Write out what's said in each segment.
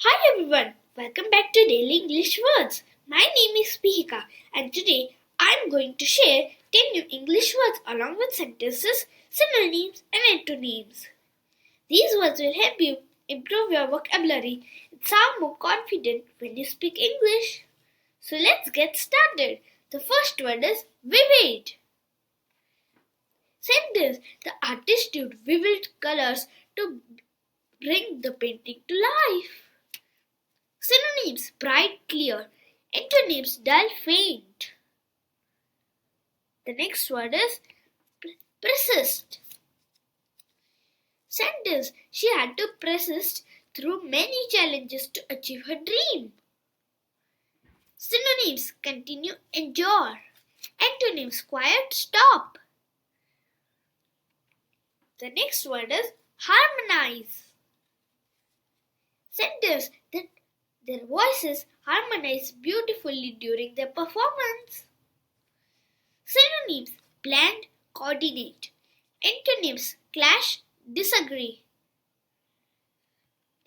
Hi everyone, welcome back to Daily English Words. My name is Pihika and today I am going to share 10 new English words along with sentences, synonyms and antonyms. These words will help you improve your vocabulary and sound more confident when you speak English. So let's get started. The first word is vivid. Sentence: the artist used vivid colors to bring the painting to life. Synonyms: bright, clear. Antonyms: dull, faint. The next word is persist. Sentence: she had to persist through many challenges to achieve her dream. Synonyms: continue, endure. Antonyms: quiet, stop. The next word is harmonize. Sentence: that their voices harmonize beautifully during their performance. Synonyms: blend, coordinate. Antonyms: clash, disagree.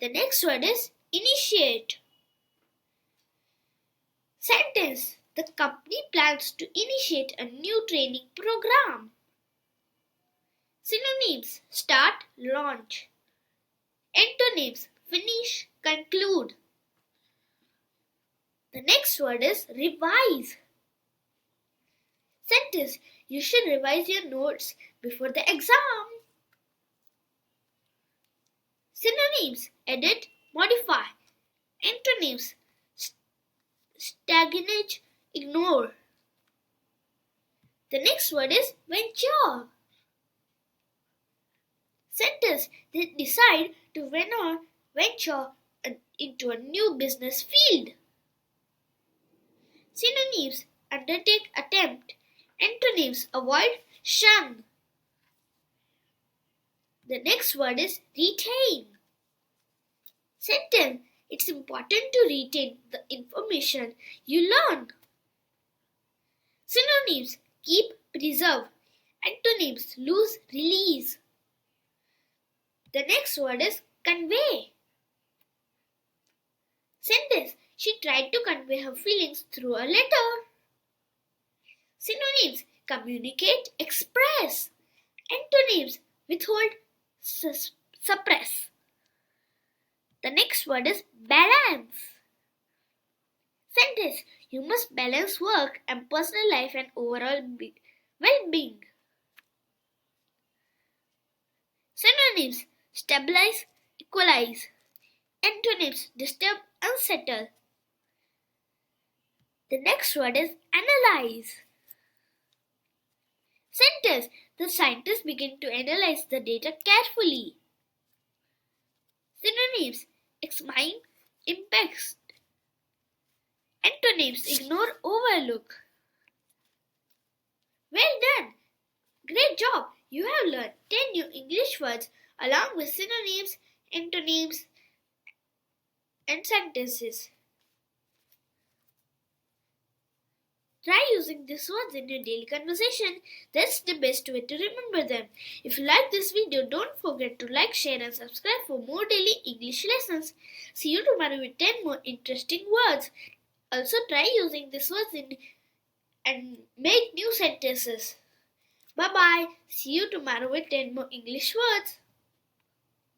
The next word is initiate. Sentence: the company plans to initiate a new training program. Synonyms: start, launch. Antonyms: finish, conclude. The next word is revise. Sentence: you should revise your notes before the exam. Synonyms: edit, modify. Antonyms: stagnate, ignore. The next word is venture. Sentence: they decide to venture into a new business field. Synonyms: undertake, attempt. Antonyms: avoid, shun. The next word is retain. Sentence: it's important to retain the information you learn. Synonyms: keep, preserve. Antonyms: lose, release. The next word is convey. Sentence: she tried to convey her feelings through a letter. Synonyms: communicate, express. Antonyms: withhold, suppress. The next word is balance. Sentence: you must balance work and personal life and overall well-being. Synonyms: stabilize, equalize. Antonyms: disturb, unsettle. The next word is analyze. Sentence: the scientists begin to analyze the data carefully. Synonyms: examine, impact. Antonyms: ignore, overlook. Well done! Great job! You have learned 10 new English words along with synonyms, antonyms, and sentences. Try using these words in your daily conversation. That's the best way to remember them. If you like this video, don't forget to like, share and subscribe for more daily English lessons. See you tomorrow with 10 more interesting words. Also try using these words and make new sentences. Bye bye. See you tomorrow with 10 more English words.